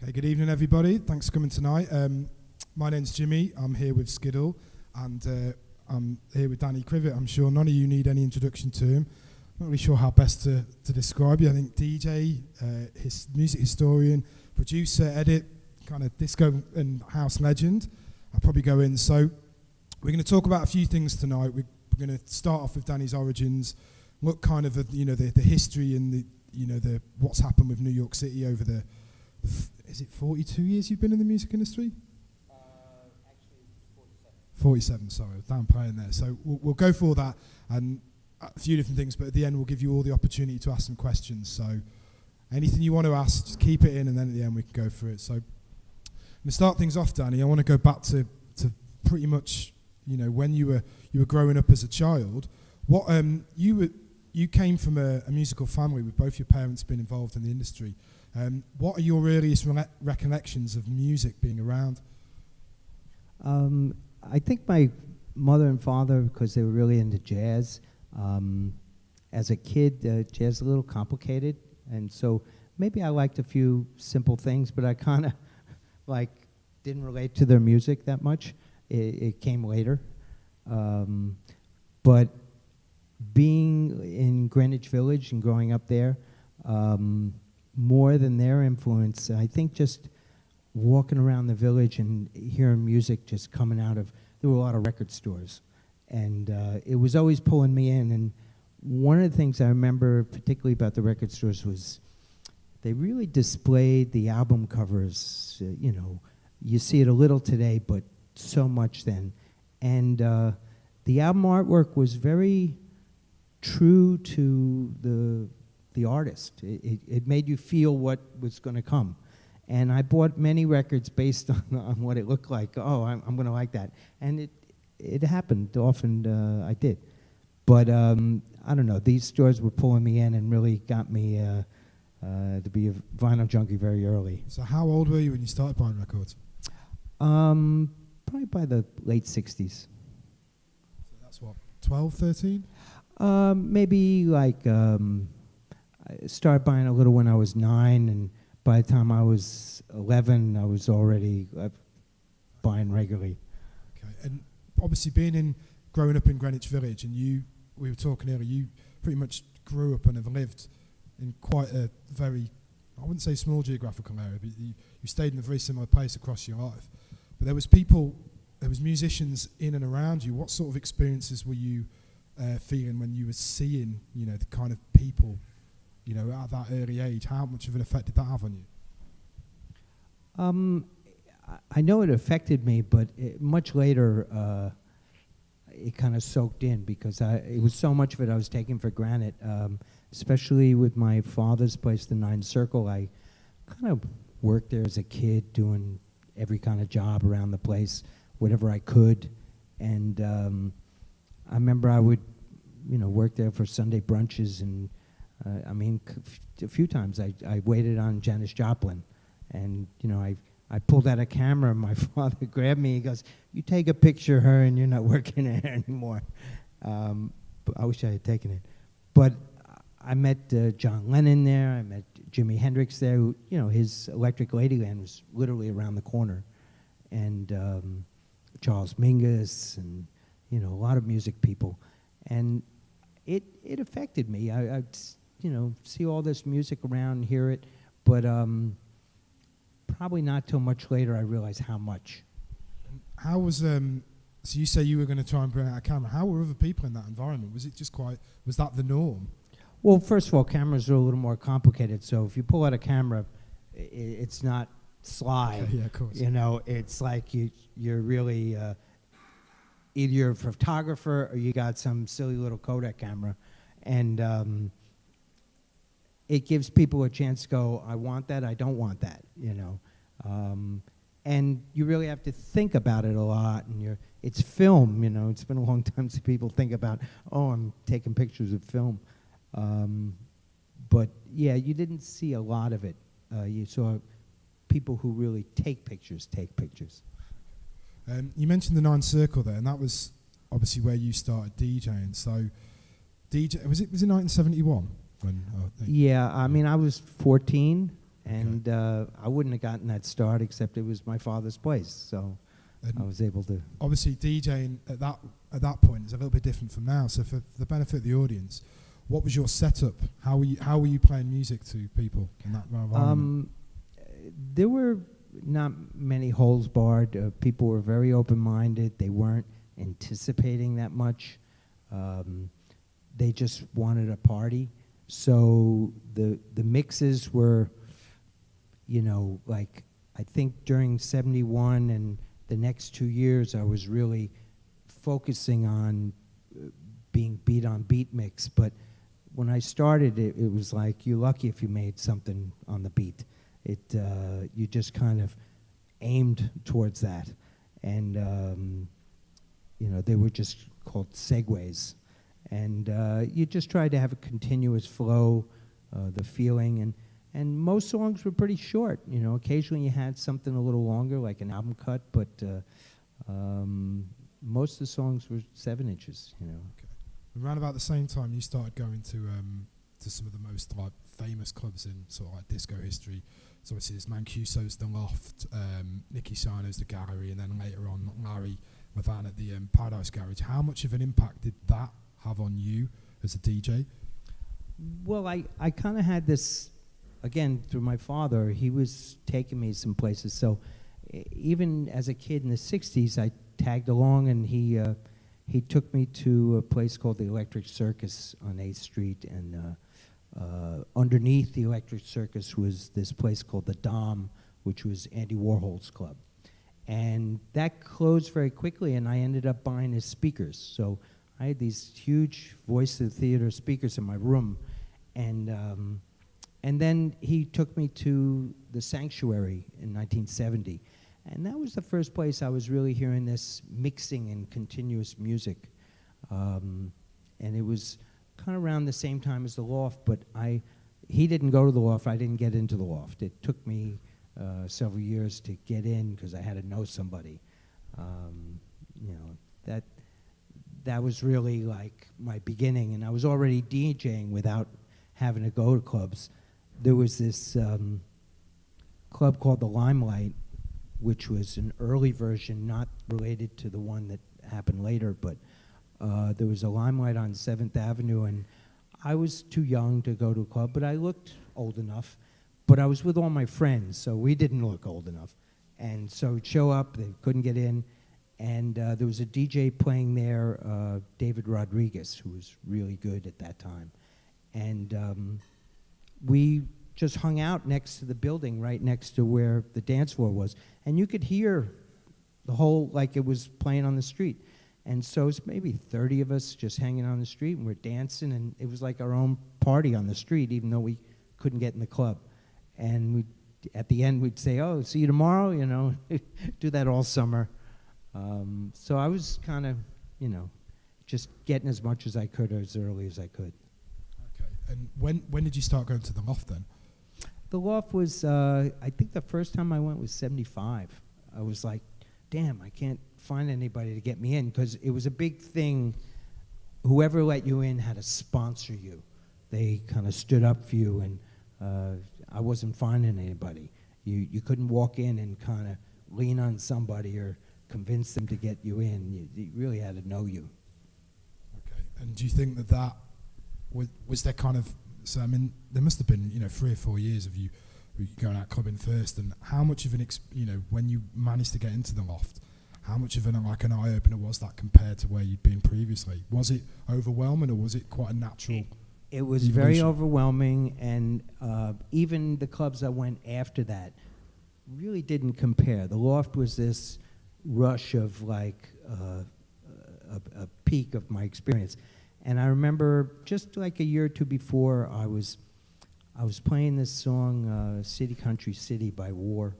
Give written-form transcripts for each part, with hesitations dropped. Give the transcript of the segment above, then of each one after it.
Okay, good evening, everybody. Thanks for coming tonight. My name's Jimmy. I'm here with Skiddle, and I'm here with Danny Krivit. I'm sure none of you need any introduction to him. Not really sure how best to describe you. I think DJ, his music historian, producer, edit, kind of disco and house legend. I'll probably go in. So we're going to talk about a few things tonight. We're going to start off with Danny's origins, look kind of at the history and the what's happened with New York City over the is it 42 years you've been in the music industry? Actually, 47, sorry, I was downplaying there. So we'll go for that and a few different things, but at the end we'll give you all the opportunity to ask some questions. So anything you want to ask, just keep it in, and then at the end we can go through it. So to start things off, Danny, I want to go back to pretty much when you were growing up as a child. What you came from a musical family with both your parents being involved in the industry. What are your earliest recollections of music being around? I think my mother and father, because they were really into jazz. As a kid, jazz is a little complicated, and so maybe I liked a few simple things, but I kind of didn't relate to their music that much. It came later. But being in Greenwich Village and growing up there, more than their influence, I think just walking around the village and hearing music just coming out of, there were a lot of record stores, and it was always pulling me in. And one of the things I remember particularly about the record stores was they really displayed the album covers. You see it a little today, but so much then. And the album artwork was very true to the artist. It made you feel what was going to come. And I bought many records based on what it looked like. Oh, I'm going to like that. And it happened often. I did. But I don't know. These stores were pulling me in and really got me to be a vinyl junkie very early. So how old were you when you started buying records? Probably by the late 60s. So that's what, 12, 13? Maybe I started buying a little when I was 9, and by the time I was 11, I was already buying regularly. Okay, and obviously growing up in Greenwich Village, and we were talking earlier, you pretty much grew up and have lived in quite a very, I wouldn't say small geographical area, but you stayed in a very similar place across your life. But there was musicians in and around you. What sort of experiences were you feeling when you were seeing, the kind of people, at that early age? How much of an effect did that have on you? I know it affected me, but much later it kind of soaked in because it was so much of it I was taking for granted, especially with my father's place, the Nine Circle. I kind of worked there as a kid doing every kind of job around the place, whatever I could. And I remember I would, work there for Sunday brunches, and a few times I waited on Janis Joplin, and I pulled out a camera, and my father grabbed me. He goes, "You take a picture of her, and you're not working there anymore." But I wish I had taken it. But I met John Lennon there. I met Jimi Hendrix there. Who, his Electric Ladyland was literally around the corner, and Charles Mingus, and a lot of music people, and it affected me. I'd see all this music around, hear it, but probably not till much later I realized how much. How was so you say you were going to try and bring out a camera? How were other people in that environment? Was that the norm? Well, first of all, cameras are a little more complicated. So if you pull out a camera, it's not sly. Okay, yeah, of course. It's like you're really either you're a photographer or you got some silly little Kodak camera, and it gives people a chance to go, I want that, I don't want that, and you really have to think about it a lot, and it's film, it's been a long time since people think about, I'm taking pictures of film. But yeah, you didn't see a lot of it. You saw people who really take pictures. You mentioned the Nine Circle there, and that was obviously where you started DJing. So, was it 1971? Yeah, I was 14, And I wouldn't have gotten that start except it was my father's place, so I was able to. Obviously, DJing at that point is a little bit different from now. So for the benefit of the audience, what was your setup? How were you playing music to people in that environment? There were not many holes barred. People were very open-minded. They weren't anticipating that much. They just wanted a party. So the mixes were, like I think during '71 and the next 2 years, I was really focusing on being beat on beat mix. But when I started, it was like you're lucky if you made something on the beat. You just kind of aimed towards that, and they were just called segues, and you just tried to have a continuous flow, the feeling, and most songs were pretty short. Occasionally you had something a little longer, like an album cut, but most of the songs were 7 inches. Okay. Around about the same time, you started going to some of the most famous clubs in sort of like disco history. So obviously there's Mancuso's The Loft, Nicky Sino's The Gallery, and then later on Larry Levan at the Paradise Garage. How much of an impact did that have on you as a DJ? Well, I kind of had this, again, through my father. He was taking me some places. So even as a kid in the 60s, I tagged along, and he took me to a place called the Electric Circus on 8th Street, and underneath the Electric Circus was this place called the Dom, which was Andy Warhol's club. And that closed very quickly, and I ended up buying his speakers. So I had these huge Voice of the Theater speakers in my room, and then he took me to the Sanctuary in 1970. And that was the first place I was really hearing this mixing and continuous music. And it was kind of around the same time as the Loft, but he didn't go to the Loft. I didn't get into the Loft. It took me several years to get in because I had to know somebody. That was really like my beginning, and I was already DJing without having to go to clubs. There was this club called the Limelight, which was an early version, not related to the one that happened later, but there was a Limelight on 7th Avenue, and I was too young to go to a club, but I looked old enough. But I was with all my friends, so we didn't look old enough. And so we'd show up, they couldn't get in, and there was a DJ playing there, David Rodriguez, who was really good at that time. And we just hung out next to the building, right next to where the dance floor was. And you could hear the whole, like it was playing on the street. And so it's maybe 30 of us just hanging on the street, and we're dancing, and it was like our own party on the street, even though we couldn't get in the club. And at the end, we'd say, "Oh, see you tomorrow," do that all summer. So I was kind of, just getting as much as I could as early as I could. Okay. And when did you start going to the Loft then? The Loft was, I think the first time I went was '75. I was like, damn, I can't find anybody to get me in, because it was a big thing. Whoever let you in had to sponsor you. They kind of stood up for you, and I wasn't finding anybody. You couldn't walk in and kind of lean on somebody or convince them to get you in. You really had to know you. Okay. And do you think that was there kind of, so I mean, there must have been 3 or 4 years of you going out clubbing first, and how much of an when you managed to get into the Loft, how much of an eye opener was that compared to where you'd been previously? Was it overwhelming, or was it quite a natural? It was evolution? very overwhelming, and even the clubs that went after that really didn't compare. The Loft was this rush of like a peak of my experience. And I remember just like a year or two before, I was playing this song, City Country City by War.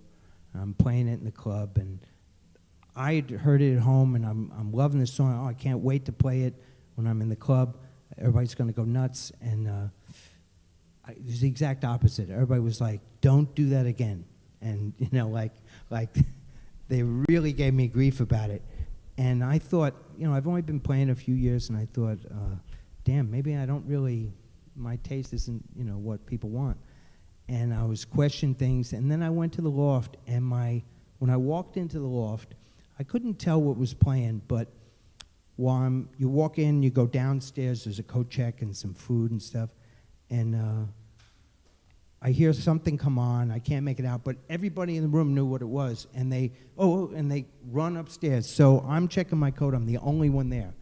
I'm playing it in the club, and I had heard it at home, and I'm loving this song. Oh, I can't wait to play it when I'm in the club. Everybody's going to go nuts. And it was the exact opposite. Everybody was like, don't do that again. And, like they really gave me grief about it. And I thought, I've only been playing a few years, and I thought, damn, maybe I don't really, my taste isn't, what people want. and I was questioning things, and then I went to the loft, and when I walked into the loft, I couldn't tell what was playing, but while you walk in, you go downstairs, there's a coat check and some food and stuff, and I hear something come on, I can't make it out, but everybody in the room knew what it was, and they run upstairs. So I'm checking my coat, I'm the only one there,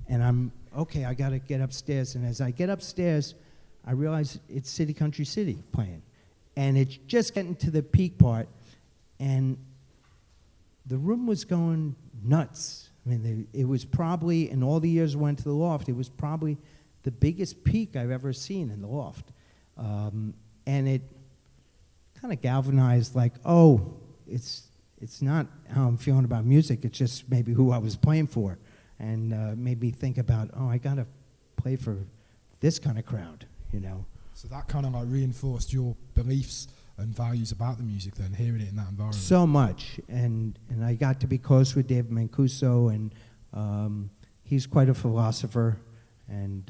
and I gotta get upstairs, and as I get upstairs, I realize it's City Country City playing. And it's just getting to the peak part, and the room was going nuts. I mean, it was probably, in all the years I went to the loft, it was probably the biggest peak I've ever seen in the loft. And it kind of galvanized, like, it's not how I'm feeling about music, it's just maybe who I was playing for. And made me think about, I got to play for this kind of crowd, you know. So that kind of like reinforced your beliefs and values about the music then, hearing it in that environment. So much, and I got to be close with David Mancuso, and he's quite a philosopher, and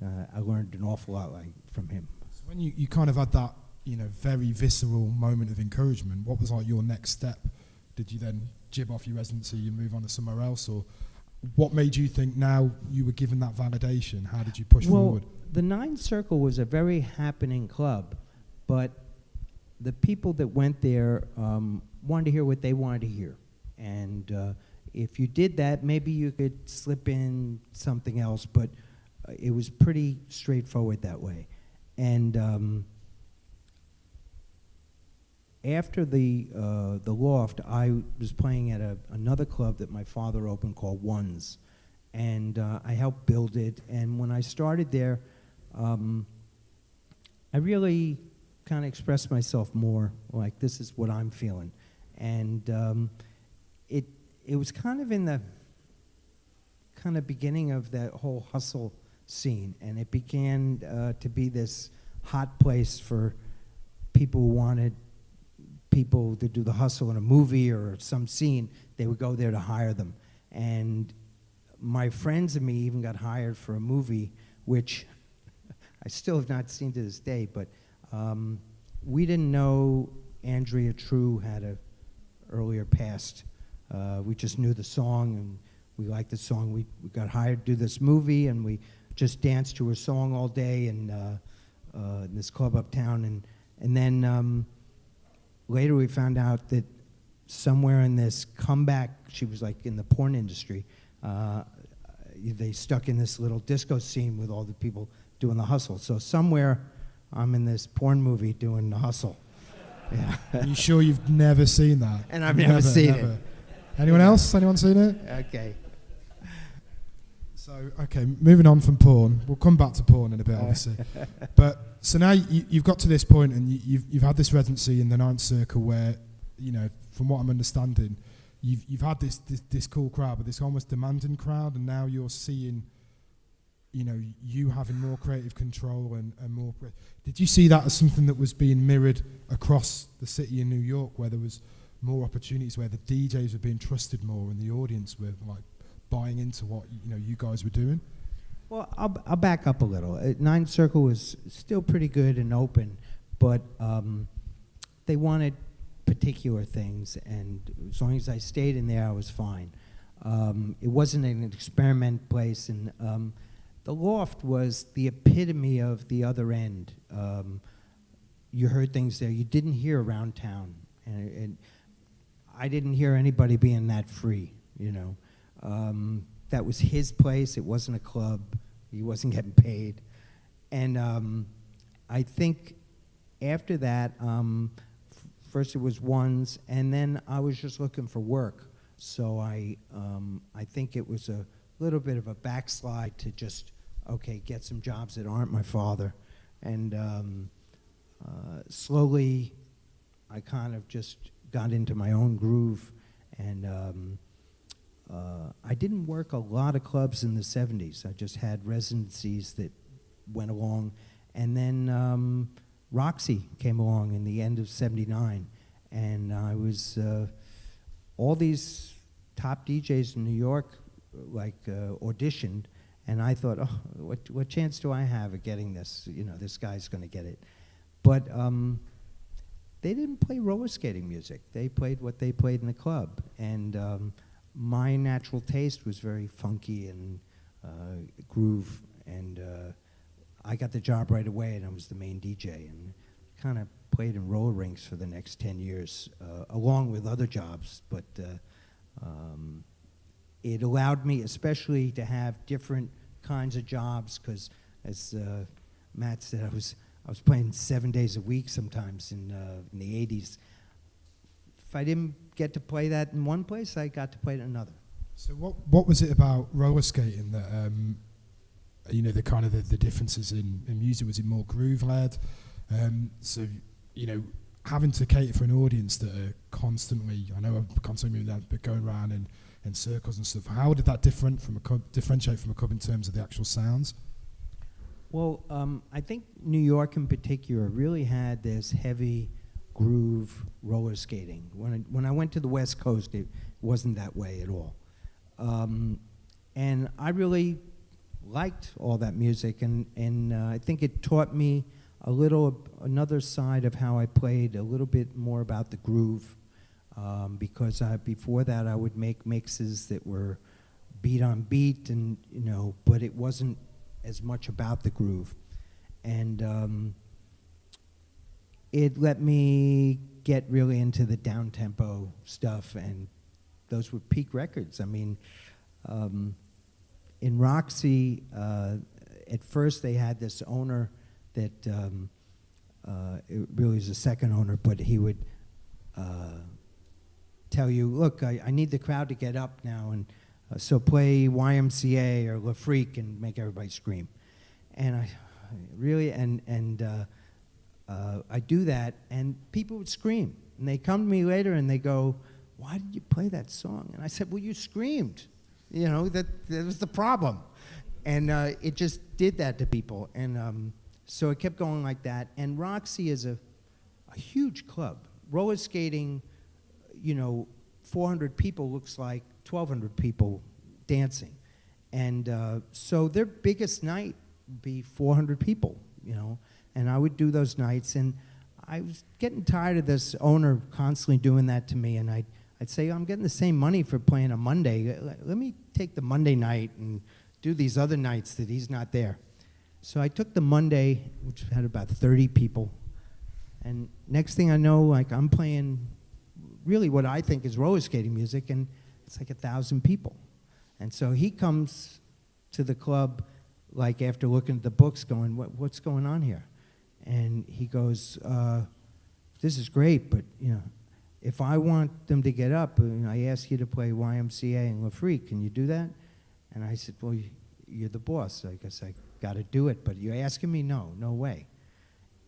I learned an awful lot from him. So when you kind of had that, very visceral moment of encouragement, what was like your next step? Did you then jib off your residency and move on to somewhere else, or what made you think now you were given that validation? How did you push forward? The Nine Circle was a very happening club, but the people that went there wanted to hear what they wanted to hear. And if you did that, maybe you could slip in something else, but it was pretty straightforward that way. And after the loft, I was playing at another club that my father opened called Ones, and I helped build it. And when I started there, I really kind of expressed myself more, like, this is what I'm feeling. And it was kind of in the kind of beginning of that whole hustle scene, and it began to be this hot place for people who wanted people to do the hustle in a movie or some scene. They would go there to hire them. And my friends and me even got hired for a movie, which I still have not seen to this day, but we didn't know Andrea True had a earlier past. We just knew the song, and we liked the song. We got hired to do this movie, and we just danced to her song all day in this club uptown. And then later we found out that somewhere in this comeback, she was like in the porn industry, they stuck in this little disco scene with all the people doing the hustle. So somewhere I'm in this porn movie doing the hustle. Yeah. Are you sure you've never seen that? And I've never seen it. Anyone else? Anyone seen it? Okay. So, moving on from porn. We'll come back to porn in a bit, obviously. But so now you've got to this point, and you've had this residency in the Ninth Circle where, from what I'm understanding, you've had this cool crowd, but this almost demanding crowd, and now you're seeing, you having more creative control and more. Did you see that as something that was being mirrored across the city in New York, where there was more opportunities, where the DJs were being trusted more, and the audience were like buying into what you guys were doing? Well, I'll back up a little. Ninth Circle was still pretty good and open, but they wanted particular things, and as long as I stayed in there, I was fine. It wasn't an experiment place, and the loft was the epitome of the other end. You heard things there you didn't hear around town, and I didn't hear anybody being that free, That was his place. It wasn't a club. He wasn't getting paid. And I think after that, first it was Ones, and then I was just looking for work. So I think it was a little bit of a backslide to just, get some jobs that aren't my father. And slowly, I kind of just got into my own groove, and I didn't work a lot of clubs in the 70s. I just had residencies that went along. And then Roxy came along in the end of 79. And I was, all these top DJs in New York, auditioned. And I thought, what chance do I have of getting this? This guy's going to get it. But they didn't play roller skating music. They played what they played in the club. And my natural taste was very funky and groove. And I got the job right away, and I was the main DJ. And kind of played in roller rinks for the next 10 years, along with other jobs. But it allowed me especially to have different kinds of jobs, because as Matt said, I was playing 7 days a week sometimes in the 80s. If I didn't get to play that in one place, I got to play it in another. So what was it about roller skating that, you know, the kind of the differences in music? Was it more groove-led? So, you know, having to cater for an audience that are constantly, I know I'm constantly moving that, but going around in circles and stuff. How did that differentiate from a club in terms of the actual sounds? Well, I think New York in particular really had this heavy groove roller skating. When I went to the West Coast, it wasn't that way at all. And I really liked all that music, and I think it taught me another side of how I played, a little bit more about the groove, because before that I would make mixes that were beat on beat, and you know, but it wasn't as much about the groove. And it let me get really into the down-tempo stuff, and those were peak records. I mean, in Roxy, at first they had this owner that it really is a second owner, but he would tell you, look, I need the crowd to get up now, and so play YMCA or La Freak and make everybody scream. And I really, I do that, and people would scream. And they come to me later and they go, why did you play that song? And I said, well, you screamed. You know, that was the problem. And it just did that to people. And so it kept going like that. And Roxy is a huge club. Roller skating, you know, 400 people looks like 1,200 people dancing. And so their biggest night would be 400 people, you know. And I would do those nights. And I was getting tired of this owner constantly doing that to me. And I'd say, I'm getting the same money for playing a Monday. Let me take the Monday night and do these other nights that he's not there. So I took the Monday, which had about 30 people. And next thing I know, like, I'm playing really what I think is roller skating music, and it's like 1,000 people. And so he comes to the club, like, after looking at the books, going, what's going on here? And he goes, this is great, but, you know, if I want them to get up, I ask you to play YMCA and La Freak. Can you do that? And I said, well, you're the boss. I guess I got to do it. But you're asking me? No way.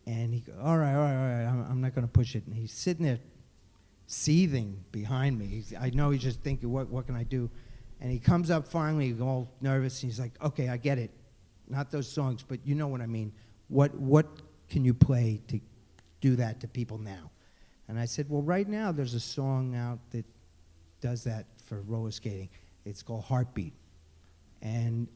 And he goes, all right, I'm not going to push it. And he's sitting there seething behind me. I know he's just thinking, what can I do? And he comes up finally, all nervous, and he's like, okay, I get it. Not those songs, but you know what I mean. What can you play to do that to people now? And I said, well, right now there's a song out that does that for roller skating. It's called Heartbeat. And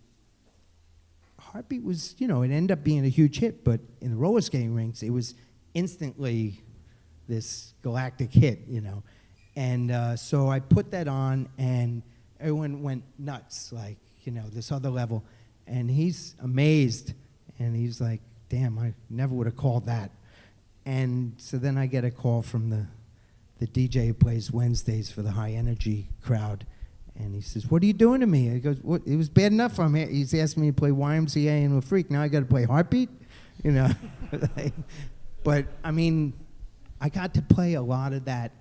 Heartbeat was, you know, it ended up being a huge hit, but in the roller skating rinks, it was instantly this galactic hit, you know. And so I put that on, and everyone went nuts, like, you know, this other level. And he's amazed, and he's like, damn, I never would have called that. And so then I get a call from the DJ who plays Wednesdays for the high energy crowd. And he says, what are you doing to me? He goes, what? It was bad enough for me. He's asking me to play YMCA and La Freak. Now I got to play Heartbeat? You know? But, I mean, I got to play a lot of that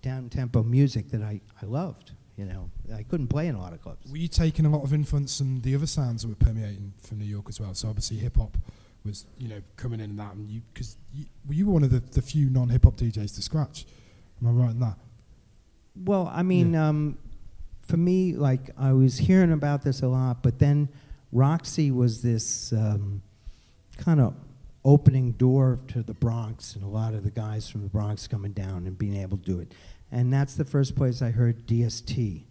down-tempo music that I loved. You know, I couldn't play in a lot of clubs. Were you taking a lot of influence from the other sounds that were permeating from New York as well? So obviously hip-hop was, you know, coming in and that, and you were one of the few non-hip-hop DJs to scratch. Am I right in that? Well, I mean, for me, like, I was hearing about this a lot, but then Roxy was this kind of opening door to the Bronx, and a lot of the guys from the Bronx coming down and being able to do it. And that's the first place I heard DST.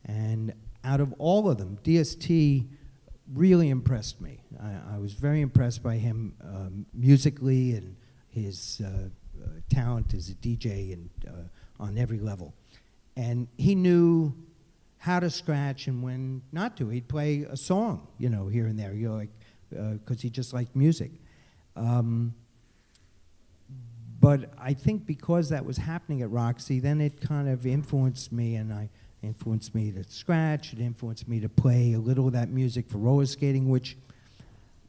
And out of all of them, DST really impressed me. I was very impressed by him musically, and his talent as a DJ and on every level. And he knew how to scratch and when not to. He'd play a song, here and there, because he just liked music. But I think because that was happening at Roxy, then it kind of influenced me, and influenced me to scratch. It influenced me to play a little of that music for roller skating, which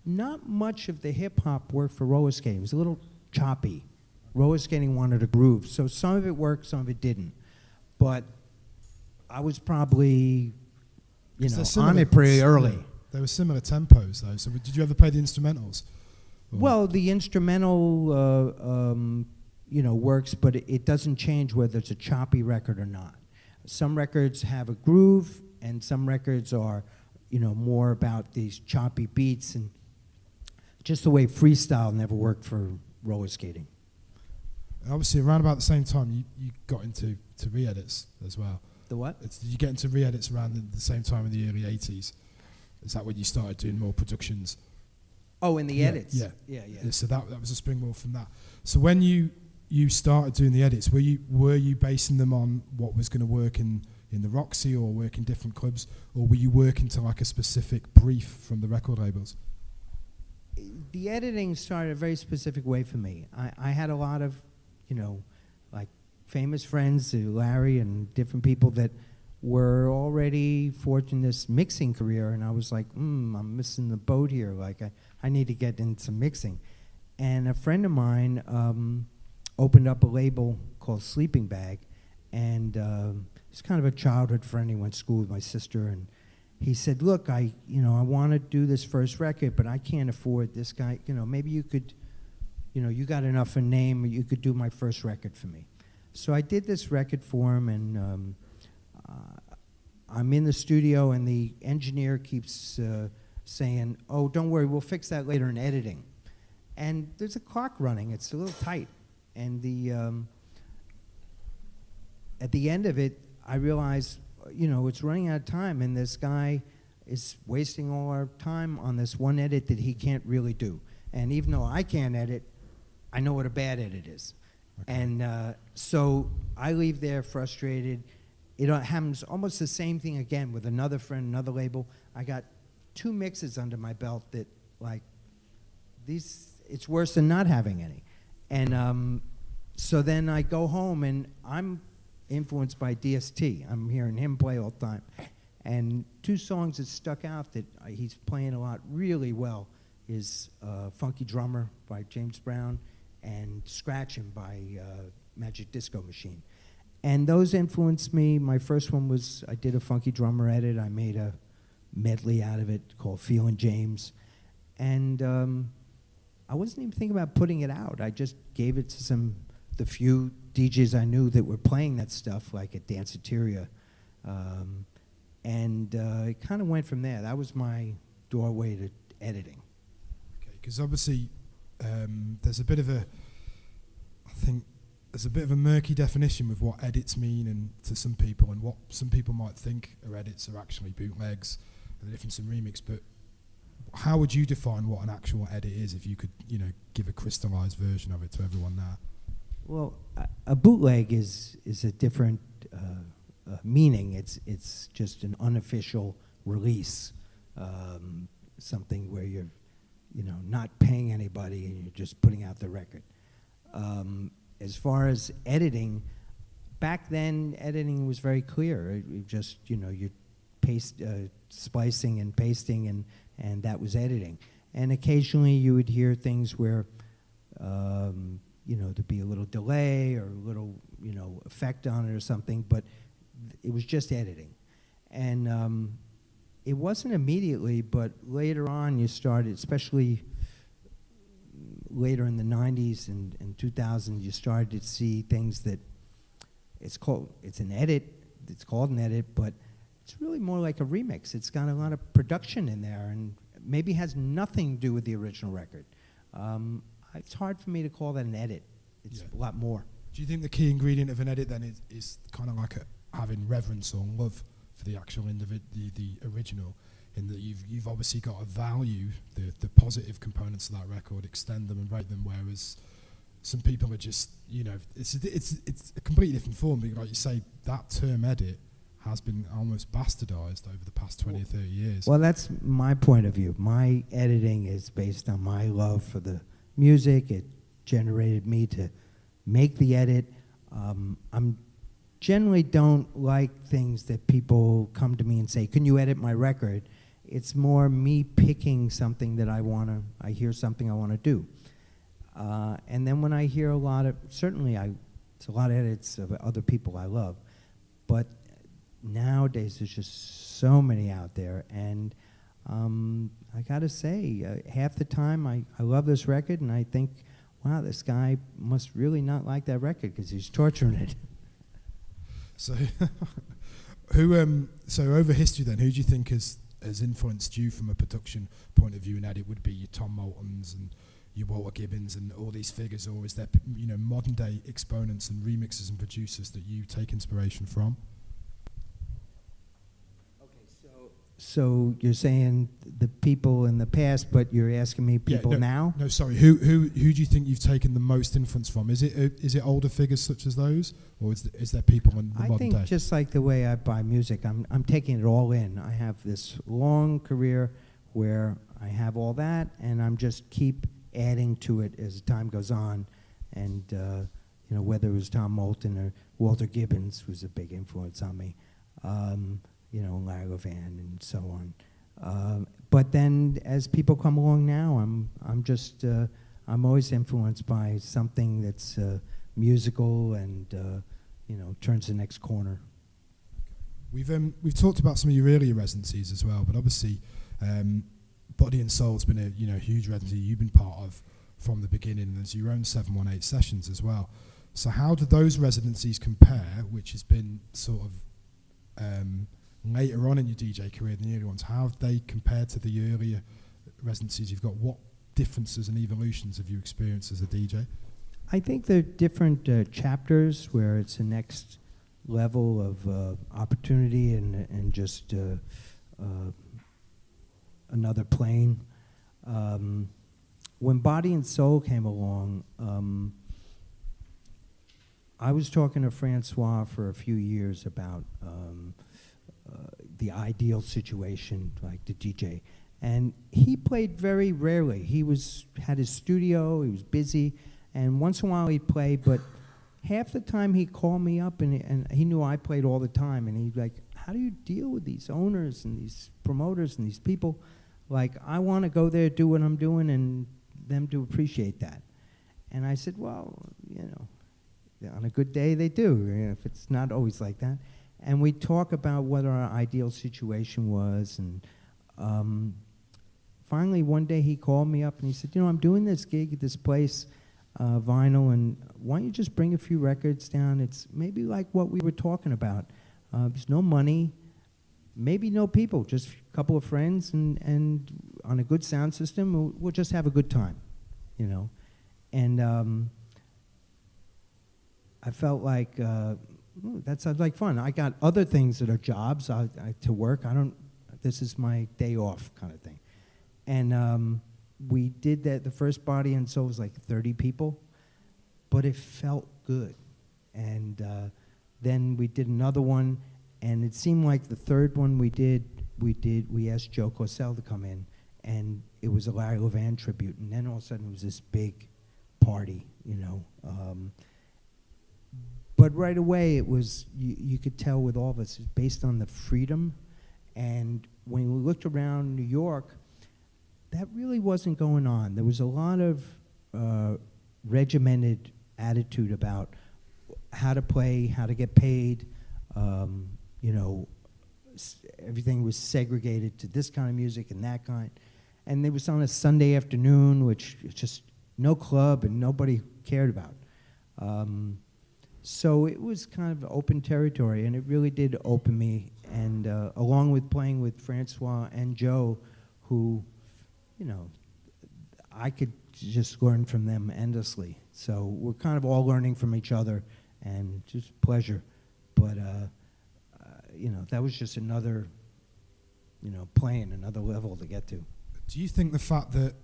not much of the hip-hop worked for roller skating. It was a little choppy. Roller skating wanted a groove, so some of it worked, some of it didn't. But I was probably, on it pretty early. There were similar tempos, though. So did you ever play the instrumentals? Well, the instrumental, works, but it doesn't change whether it's a choppy record or not. Some records have a groove, and some records are, more about these choppy beats, and just the way freestyle never worked for roller skating. Obviously, around about the same time, you got into re-edits as well. The what? Did you get into re-edits around the same time in the early 80s? Is that when you started doing more productions? Oh, in the edits? Yeah. So that was a springboard from that. So when you started doing the edits, were you basing them on what was going to work in the Roxy or work in different clubs, or were you working to like a specific brief from the record labels? The editing started a very specific way for me. I had a lot of, like famous friends, Larry and different people that were already forging this mixing career, and I was like, I'm missing the boat here. Like, I need to get into mixing. And a friend of mine opened up a label called Sleeping Bag, and it's kind of a childhood friend. He went to school with my sister, and he said, look, I want to do this first record, but I can't afford this guy. Maybe you could, you got enough a name, you could do my first record for me. So I did this record for him, and I'm in the studio, and the engineer keeps saying, oh, don't worry, we'll fix that later in editing. And there's a clock running, it's a little tight. And at the end of it, I realized, it's running out of time, and this guy is wasting all our time on this one edit that he can't really do. And even though I can't edit, I know what a bad edit is. Okay. And so I leave there frustrated. It happens almost the same thing again with another friend, another label. I got 2 mixes under my belt that, like, it's worse than not having any. And so then I go home, and I'm influenced by DST. I'm hearing him play all the time. And 2 songs that stuck out that he's playing a lot really well is Funky Drummer by James Brown and Scratchin' by Magic Disco Machine. And those influenced me. My first one was, I did a Funky Drummer edit. I made a medley out of it called Feelin' James. And I wasn't even thinking about putting it out. I just gave it to the few DJs I knew that were playing that stuff, like at Danceteria. And it kind of went from there. That was my doorway to editing. Okay, because obviously there's a bit of a murky definition with what edits mean and to some people, and what some people might think are edits are actually bootlegs, and the difference in remix. But how would you define what an actual edit is, if you could, give a crystallized version of it to everyone now? Well, a bootleg is a different meaning. It's just an unofficial release, something where you're, not paying anybody and you're just putting out the record. As far as editing, back then editing was very clear. It just, you paste, splicing and pasting, and that was editing. And occasionally you would hear things where, there'd be a little delay or a little, effect on it or something, but it was just editing. And it wasn't immediately, but later on you started, especially later in the 90s and 2000, you started to see things that it's an edit, it's called an edit, but it's really more like a remix. It's got a lot of production in there, and maybe has nothing to do with the original record. It's hard for me to call that an edit. It's a lot more. Do you think the key ingredient of an edit then is kind of like having reverence or love for the actual the original, in that you've obviously got to value the positive components of that record, extend them and rate them, whereas some people are just, it's a completely different form. But like you say, that term edit has been almost bastardized over the past 20 or 30 years. Well, that's my point of view. My editing is based on my love for the music. It generated me to make the edit. I'm generally don't like things that people come to me and say, can you edit my record? It's more me picking something that I hear something I want to do. And then when I hear it's a lot of edits of other people I love, but nowadays there's just so many out there, and I gotta say, half the time I love this record and I think, wow, this guy must really not like that record because he's torturing it. So, so over history then, who do you think has influenced you from a production point of view in edit? Would be your Tom Moultons and your Walter Gibbons and all these figures, or is there modern day exponents and remixers and producers that you take inspiration from? So you're saying the people in the past, but you're asking me people now? No, sorry. Who do you think you've taken the most influence from? Is it older figures such as those, or is there people in the modern day? I think just like the way I buy music, I'm taking it all in. I have this long career where I have all that, and I'm just keep adding to it as time goes on. And whether it was Tom Moulton or Walter Gibbons was a big influence on me. Larry Levan and so on. But then as people come along now, I'm always influenced by something that's musical and turns the next corner. We've talked about some of your earlier residencies as well, but obviously Body and Soul's been a huge residency you've been part of from the beginning, and there's your own 718 sessions as well. So how do those residencies compare, which has been sort of later on in your DJ career than the earlier ones? How have they compared to the earlier residencies you've got? What differences and evolutions have you experienced as a DJ? I think there are different chapters where it's the next level of opportunity and just another plane. When Body and Soul came along, I was talking to Francois for a few years about the ideal situation, like the DJ. And he played very rarely. He had his studio, he was busy, and once in a while he'd play, but half the time he'd call me up, and he knew I played all the time, and he'd be like, how do you deal with these owners and these promoters and these people? Like, I want to go there, do what I'm doing, and them to appreciate that. And I said, well, on a good day they do, if it's not always like that. And we talk about what our ideal situation was, and finally one day he called me up and he said, I'm doing this gig at this place, vinyl, and why don't you just bring a few records down? It's maybe like what we were talking about. There's no money, maybe no people, just a couple of friends, and on a good sound system, we'll just have a good time, And I felt like, that sounds like fun. I got other things that are jobs to work. This is my day off kind of thing. And we did that. The first Body and Soul was like 30 people, but it felt good. And then we did another one, and it seemed like the third one we asked Joe Cosell to come in, and it was a Larry Levan tribute. And then all of a sudden it was this big party, But right away, it was, you could tell with all of us, it's based on the freedom. And when we looked around New York, that really wasn't going on. There was a lot of regimented attitude about how to play, how to get paid. Everything was segregated to this kind of music and that kind. And it was on a Sunday afternoon, which just no club and nobody cared about. So it was kind of open territory, and it really did open me. And along with playing with Francois and Joe, who, I could just learn from them endlessly. So we're kind of all learning from each other, and just pleasure. But, that was just another, plane, another level to get to. Do you think the fact that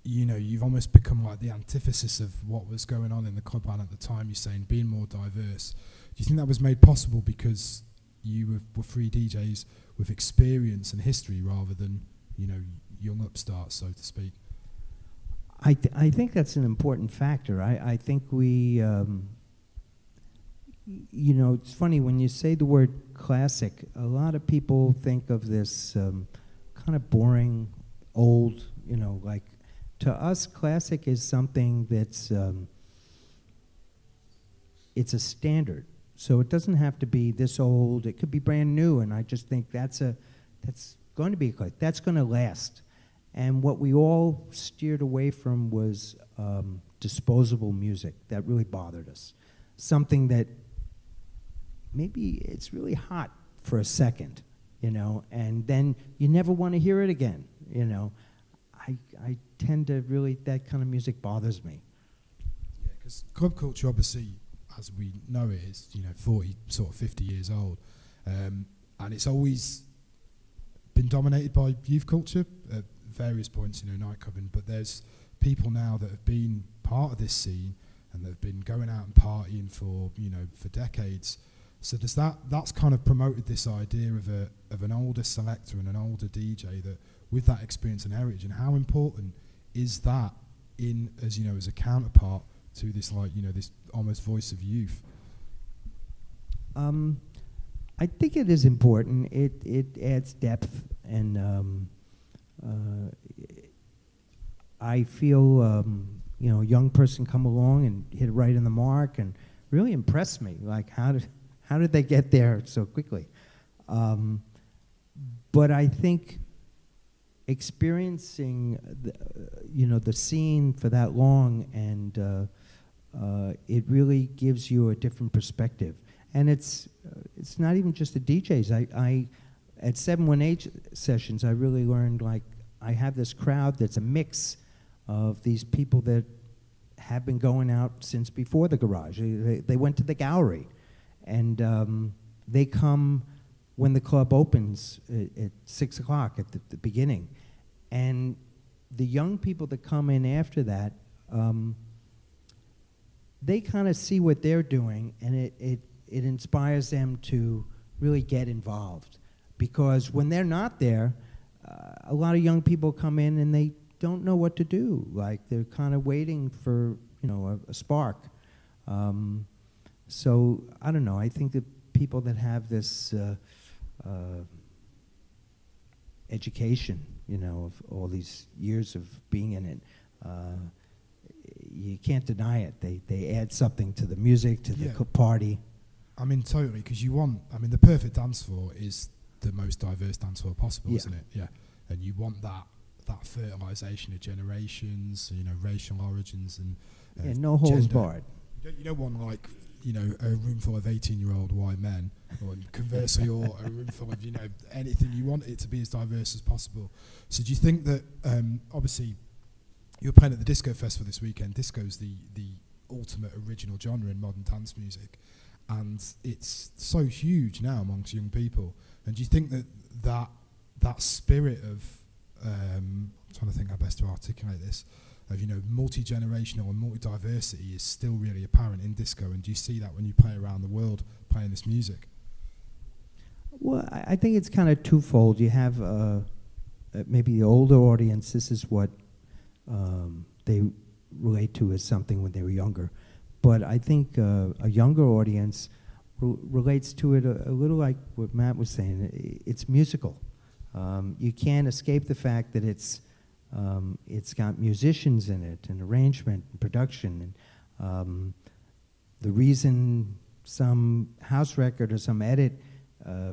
you know, you've almost become like the antithesis of what was going on in the club band at the time. You're saying being more diverse. Do you think that was made possible because you were three DJs with experience and history rather than, you know, young upstarts, so to speak? I think that's an important factor. I think we, you know, it's funny when you say the word classic, a lot of people think of this kind of boring, old, you know, like, to us, classic is something that's, it's a standard. So it doesn't have to be this old, it could be brand new, and I just think that's going to be classic, that's going to last. And what we all steered away from was disposable music. That really bothered us. Something that maybe it's really hot for a second, you know, and then you never want to hear it again, you know. I tend to really, that kind of music bothers me. Yeah, because club culture, obviously, as we know it, is, you know, 40, sort of 50 years old. And it's always been dominated by youth culture at various points, you know, nightclubbing. But there's people now that have been part of this scene and that have been going out and partying for, you know, for decades. So does that's kind of promoted this idea of an older selector and an older DJ that with that experience and heritage, and how important is that in, as you know, as a counterpart to this, like, you know, this almost voice of youth? I think it is important. It adds depth, and I feel you know, a young person come along and hit it right in the mark and really impress me. Like, how did they get there so quickly? But I think experiencing you know, the scene for that long, and it really gives you a different perspective. And it's not even just the DJs. I at 718 sessions, I really learned, like, I have this crowd that's a mix of these people that have been going out since before the garage. They went to the gallery, and they come when the club opens at 6 o'clock at the beginning. And the young people that come in after that, they kind of see what they're doing, and it inspires them to really get involved. Because when they're not there, a lot of young people come in and they don't know what to do. Like, they're kind of waiting for, you know, a spark. So I don't know. I think that people that have this education, you know, of all these years of being in it, you can't deny it. They add something to the music, to the party. I mean, totally, because you want, I mean, the perfect dance floor is the most diverse dance floor possible, isn't it? Yeah. And you want that fertilization of generations, you know, racial origins, and no holds barred. You don't want, like, you know, a room full of 18-year-old white men, or conversely, or a room full of, you know, anything. You want it to be as diverse as possible. So do you think that, obviously, you're playing at the Disco Festival this weekend. Disco's the ultimate original genre in modern dance music, and it's so huge now amongst young people. And do you think that spirit of, I'm trying to think how best to articulate this, of, you know, multi-generational and multi-diversity is still really apparent in disco? And do you see that when you play around the world playing this music? Well, I think it's kind of twofold. You have maybe the older audience, this is what they relate to as something when they were younger. But I think a younger audience relates to it a little like what Matt was saying. It's musical. You can't escape the fact that it's got musicians in it, and arrangement, and production. And the reason some house record or some edit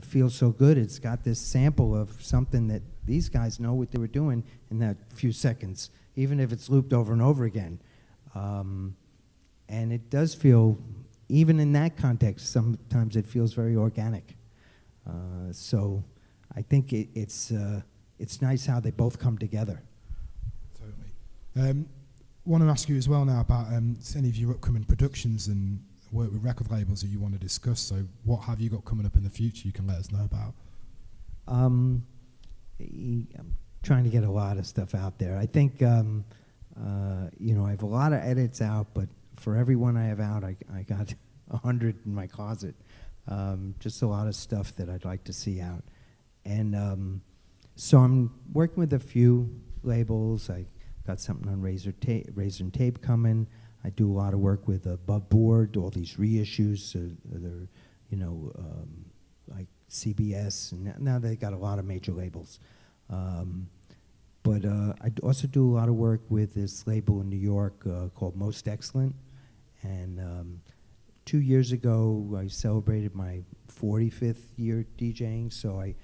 feels so good, it's got this sample of something that these guys know what they were doing in that few seconds, even if it's looped over and over again. And it does feel, even in that context, sometimes it feels very organic. So I think it's nice how they both come together. Totally. Want to ask you as well now about any of your upcoming productions and work with record labels that you want to discuss. So what have you got coming up in the future you can let us know about? I'm trying to get a lot of stuff out there. I think You know, I have a lot of edits out, but for every one I have out, I got 100 in my closet. Just a lot of stuff that I'd like to see out. And so I'm working with a few labels. I got something on Razor and Tape coming. I do a lot of work with Above Board, all these reissues. They're, you know, like CBS, and now they got a lot of major labels. But I also do a lot of work with this label in New York called Most Excellent. And 2 years ago, I celebrated my 45th year DJing, so I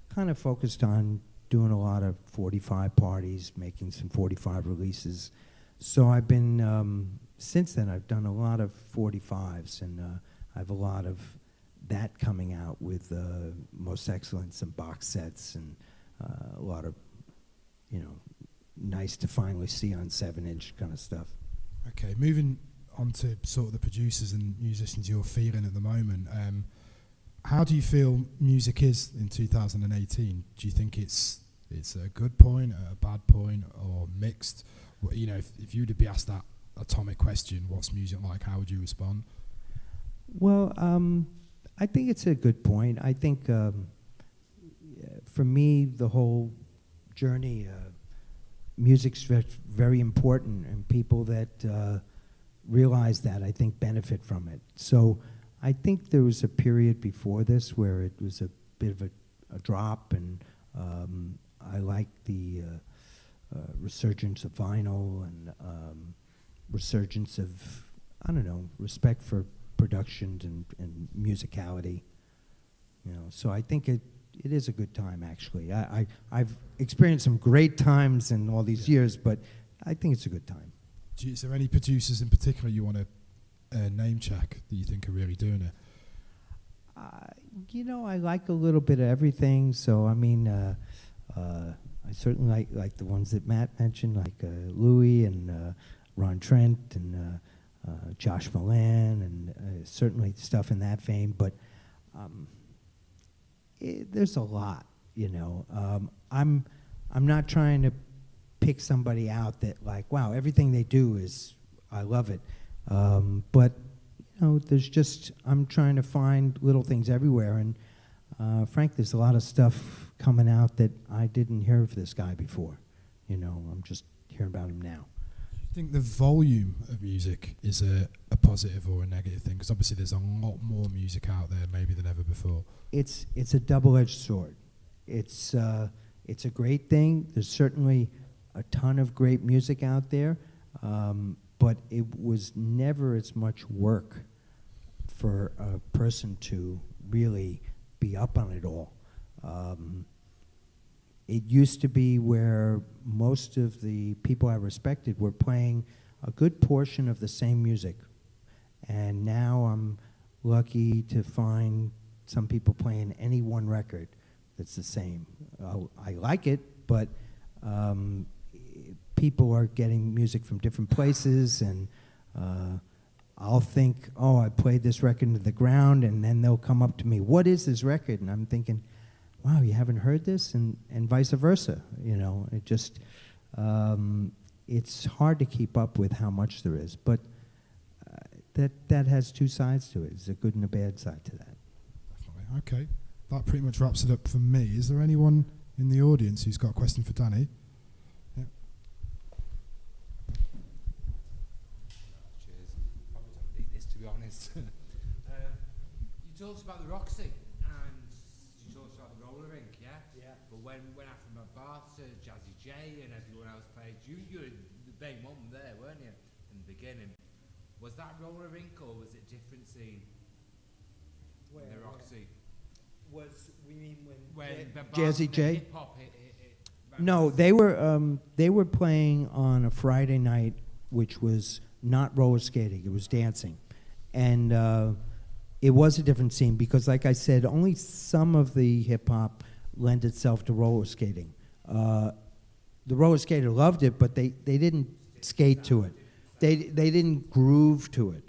kind of focused on doing a lot of 45 parties, making some 45 releases. So I've been, since then, I've done a lot of 45s, and I have a lot of that coming out with Most Excellent, some box sets, and a lot of, you know, nice to finally see on 7-inch kind of stuff. Okay, moving on to sort of the producers and musicians you're feeling at the moment. How do you feel music is in 2018? Do you think it's a good point, a bad point, or mixed? You know, if you were to be asked that atomic question, what's music like, how would you respond? Well, I think it's a good point. I think for me, the whole journey, music's very important, and people that realize that, I think, benefit from it. So I think there was a period before this where it was a bit of a drop, and I like the resurgence of vinyl and resurgence of, I don't know, respect for production and musicality. You know, so I think it is a good time, actually. I've experienced some great times in all these years, but I think it's a good time. Is there any producers in particular you want to name check that you think are really doing it? You know, I like a little bit of everything. So I mean, I certainly like the ones that Matt mentioned, like Louis and Ron Trent and Josh Milan, and certainly stuff in that vein. But there's a lot, you know. I'm not trying to pick somebody out that, like, wow, everything they do is, I love it. But, you know, there's just, I'm trying to find little things everywhere. And frankly, there's a lot of stuff coming out that I didn't hear of this guy before. You know, I'm just hearing about him now. Do you think the volume of music is a positive or a negative thing? Because obviously there's a lot more music out there maybe than ever before. It's a double-edged sword. It's a great thing. There's certainly a ton of great music out there, but it was never as much work for a person to really be up on it all. It used to be where most of the people I respected were playing a good portion of the same music, and now I'm lucky to find some people playing any one record that's the same. I like it, but people are getting music from different places, and I'll think, oh, I played this record into the ground, and then they'll come up to me, what is this record? And I'm thinking, wow, you haven't heard this? And vice versa, you know. It just, it's hard to keep up with how much there is, but that has two sides to it. There's a good and a bad side to that. Definitely. Okay, that pretty much wraps it up for me. Is there anyone in the audience who's got a question for Danny? Yeah. Cheers. Probably don't need this, to be honest. You told us about the Roxy, and you told us about the roller rink, yeah? Yeah. But when after my bath to Jazzy J and everyone else played, you were the main one there, weren't you, in the beginning? Was that roller rink, or was it different scene? Where, the Roxy. We mean When Jazzy J? Hip hop hit No, they were playing on a Friday night, which was not roller skating; it was dancing, and it was a different scene because, like I said, only some of the hip hop lent itself to roller skating. The roller skater loved it, but they didn't skate to it. They didn't groove to it.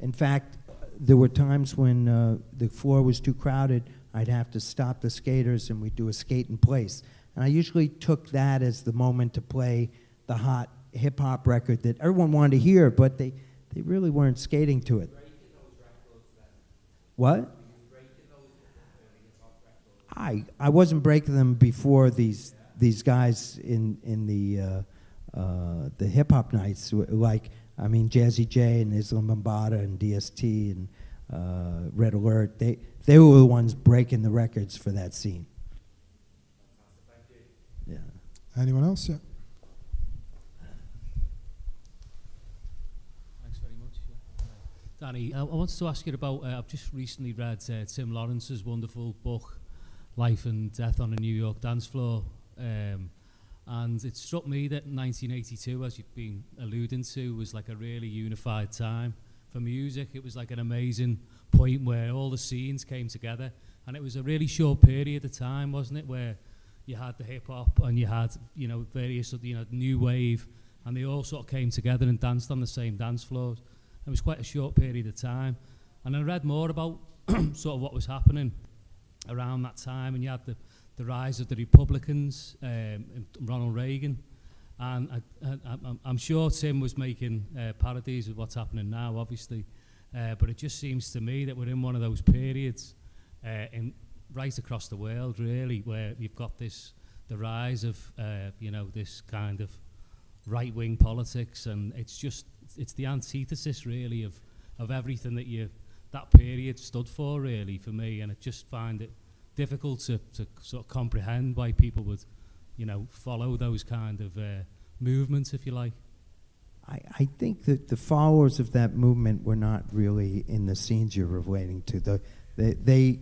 In fact, there were times when the floor was too crowded. I'd have to stop the skaters, and we'd do a skate in place. And I usually took that as the moment to play the hot hip hop record that everyone wanted to hear, but they really weren't skating to it. What? I wasn't breaking them before these guys in the hip hop nights, like I mean Jazzy J and Islam Bambaataa and DST and Red Alert. They were the ones breaking the records for that scene. Yeah. Anyone else? Yeah. Thanks very much. Yeah. Danny, I wanted to ask you about, I've just recently read Tim Lawrence's wonderful book, Life and Death on a New York Dance Floor. And it struck me that 1982, as you've been alluding to, was like a really unified time for music. It was like an amazing point where all the scenes came together. And it was a really short period of time, wasn't it, where you had the hip-hop and you had, you know, various, you know, new wave, and they all sort of came together and danced on the same dance floors. It was quite a short period of time. And I read more about sort of what was happening around that time, and you had the rise of the Republicans, Ronald Reagan, and I'm sure Tim was making parodies of what's happening now, obviously, but it just seems to me that we're in one of those periods right across the world, really, where you've got the rise of, you know, this kind of right-wing politics, and it's the antithesis, really, of everything that period stood for, really, for me, and I just find it difficult to sort of comprehend why people would, you know, follow those kind of movements, if you like. I think that the followers of that movement were not really in the scenes you're relating to. They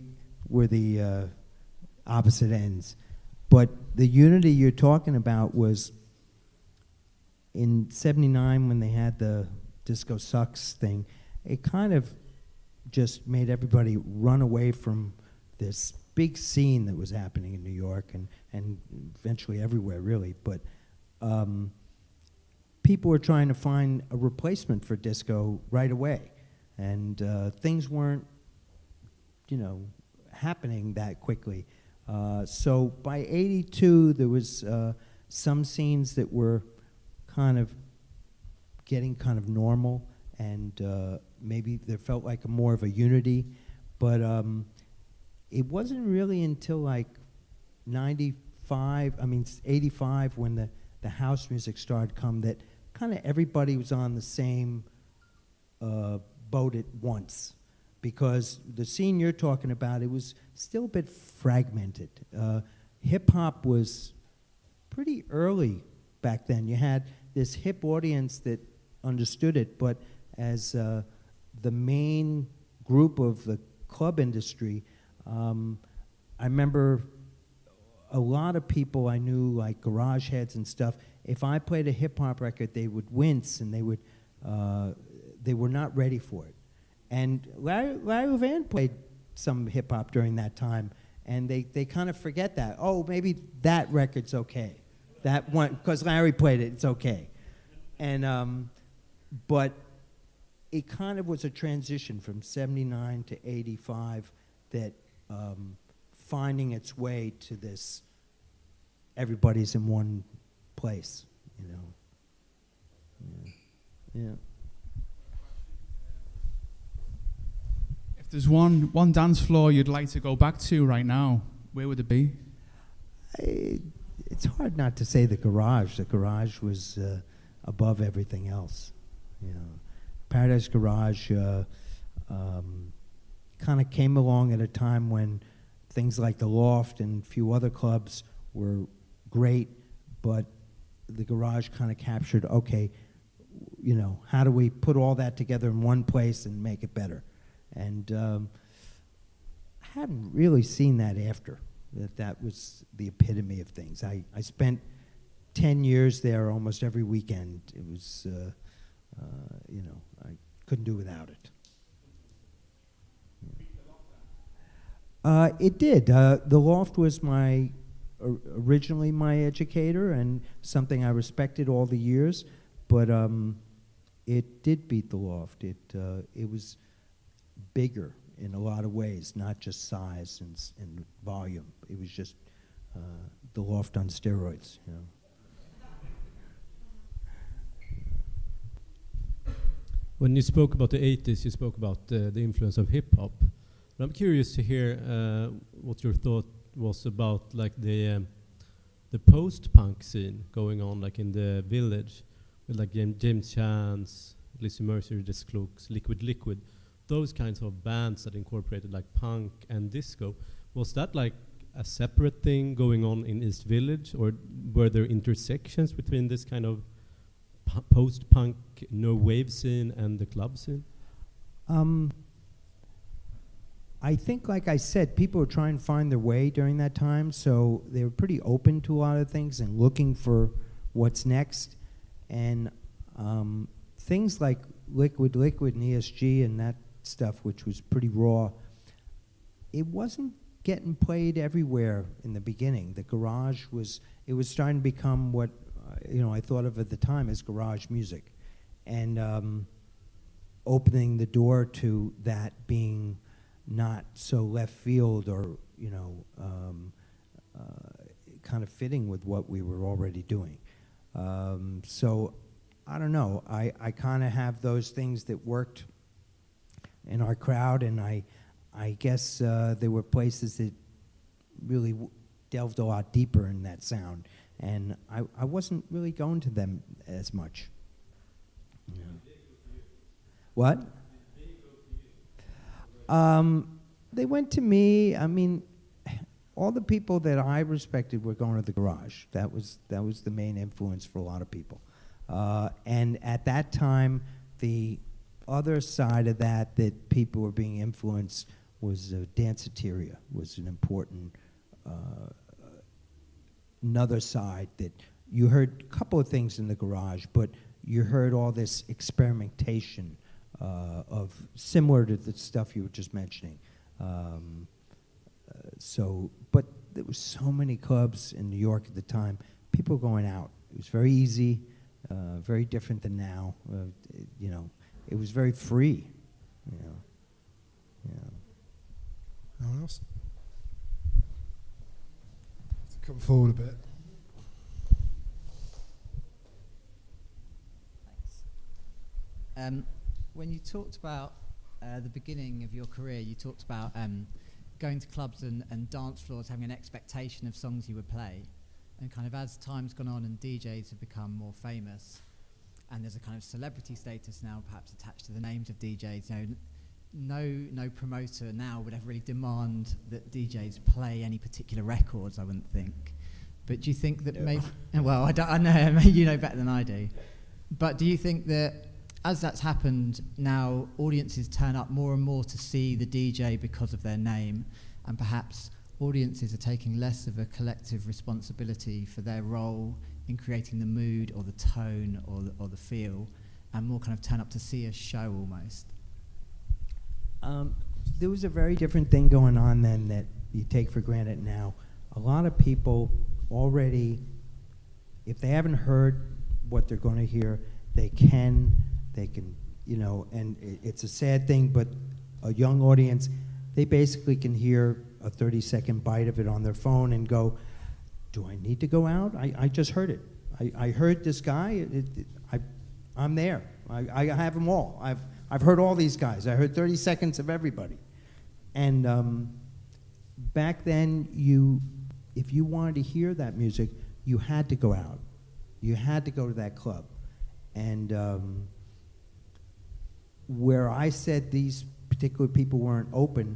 were the opposite ends. But the unity you're talking about was in '79 when they had the Disco Sucks thing. It kind of just made everybody run away from this big scene that was happening in New York and eventually everywhere, really. But people were trying to find a replacement for disco right away. And things weren't, you know, happening that quickly. So by '82, there was some scenes that were kind of getting kind of normal, and maybe there felt like more of a unity. But it wasn't really until like '85, when the house music started to come, that kind of everybody was on the same boat at once. Because the scene you're talking about, it was still a bit fragmented. Hip-hop was pretty early back then. You had this hip audience that understood it, but as the main group of the club industry, I remember a lot of people I knew, like garage heads and stuff, if I played a hip-hop record, they would wince, and they were not ready for it. And Larry Levan played some hip-hop during that time, and they kind of forget that. Oh, maybe that record's okay. That one, because Larry played it, it's okay. And, but it kind of was a transition from '79 to '85 that finding its way to this, everybody's in one place, you know. Yeah. If there's one dance floor you'd like to go back to right now, where would it be? It's hard not to say the garage. The garage was above everything else, you know. Paradise Garage kind of came along at a time when things like the Loft and a few other clubs were great, but the garage kind of captured, okay, you know, how do we put all that together in one place and make it better? And I hadn't really seen that after, that was the epitome of things. I spent 10 years there almost every weekend. It was, you know, I couldn't do without it. It did. The Loft was originally my educator and something I respected all the years, but it did beat the Loft. It was bigger in a lot of ways, not just size and volume. It was just the Loft on steroids, you know. When you spoke about the 80s, you spoke about the influence of hip hop. But I'm curious to hear what your thought was about like the post-punk scene going on like in the village with like James Chance, Lizzie Mercer, The Clooks, Liquid, those kinds of bands that incorporated like punk and disco. Was that like a separate thing going on in East Village, or were there intersections between this kind of post-punk no wave scene and the club scene? I think, like I said, people were trying to find their way during that time, so they were pretty open to a lot of things and looking for what's next. And things like Liquid and ESG and that stuff, which was pretty raw, it wasn't getting played everywhere in the beginning. The garage was starting to become what I thought of at the time as garage music, and opening the door to that being not so left field or kind of fitting with what we were already doing. So I don't know. I kind of have those things that worked in our crowd, and I guess there were places that really delved a lot deeper in that sound, and I wasn't really going to them as much. Yeah. What? They went to me. I mean, all the people that I respected were going to the garage. That was the main influence for a lot of people. And at that time, the other side of that people were being influenced was danceteria, was an important another side that you heard a couple of things in the garage, but you heard all this experimentation of similar to the stuff you were just mentioning. But there was so many clubs in New York at the time. People were going out. It was very easy, very different than now. It was very free. Yeah. No one else? Come forward a bit. Thanks. When you talked about the beginning of your career, you talked about going to clubs and dance floors, having an expectation of songs you would play. And kind of as time's gone on and DJs have become more famous, and there's a kind of celebrity status now perhaps attached to the names of DJs, no promoter now would ever really demand that DJs play any particular records, I wouldn't think. But do you think that maybe, well, I know, you know better than I do, but do you think that as that's happened, now audiences turn up more and more to see the DJ because of their name, and perhaps audiences are taking less of a collective responsibility for their role in creating the mood or the tone or the feel, and more kind of turn up to see a show almost? There was a very different thing going on then that you take for granted now. A lot of people already, if they haven't heard what they're going to hear, they can, and it's a sad thing, but a young audience, they basically can hear a 30-second bite of it on their phone and go, do I need to go out? I just heard it. I heard this guy. I'm there. I have them all. I've heard all these guys. I heard 30 seconds of everybody. And back then, if you wanted to hear that music, you had to go out. You had to go to that club. And where I said these particular people weren't open,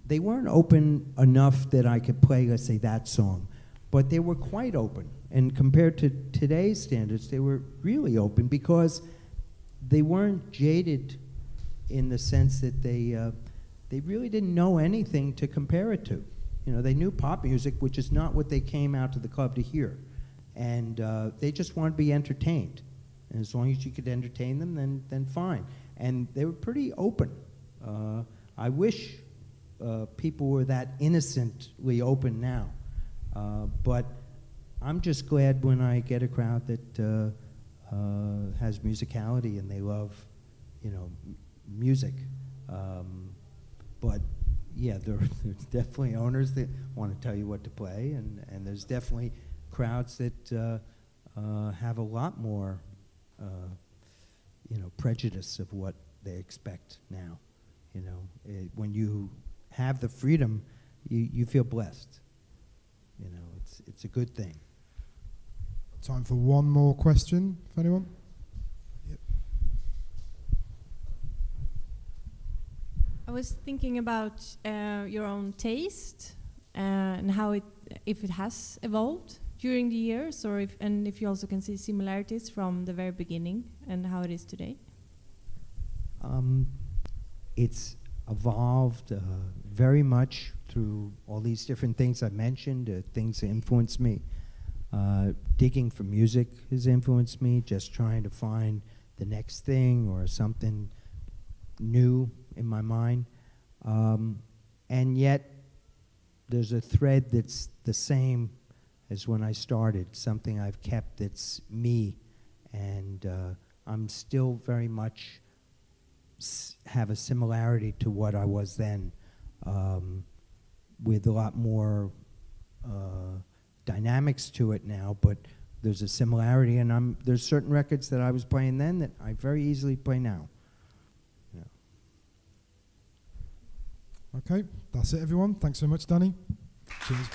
they weren't open enough that I could play, let's say, that song. But they were quite open. And compared to today's standards, they were really open because they weren't jaded in the sense that they really didn't know anything to compare it to. They knew pop music, which is not what they came out to the club to hear. And they just wanted to be entertained. And as long as you could entertain them, then fine. And they were pretty open. I wish people were that innocently open now. But I'm just glad when I get a crowd that has musicality and they love, music. But yeah, there's definitely owners that want to tell you what to play, and there's definitely crowds that have a lot more prejudice of what they expect now. When you have the freedom, you feel blessed. It's a good thing. Time for one more question, if anyone. Yep. I was thinking about your own taste and how if it has evolved during the years, or if you also can see similarities from the very beginning and how it is today. It's evolved very much through all these different things I mentioned, things that influenced me. Digging for music has influenced me, just trying to find the next thing or something new in my mind. And yet, there's a thread that's the same as when I started, something I've kept that's me, and I'm still very much have a similarity to what I was then, with a lot more dynamics to it now, but there's a similarity, and there's certain records that I was playing then that I very easily play now. Yeah. Okay, that's it, everyone. Thanks so much, Danny. Cheers.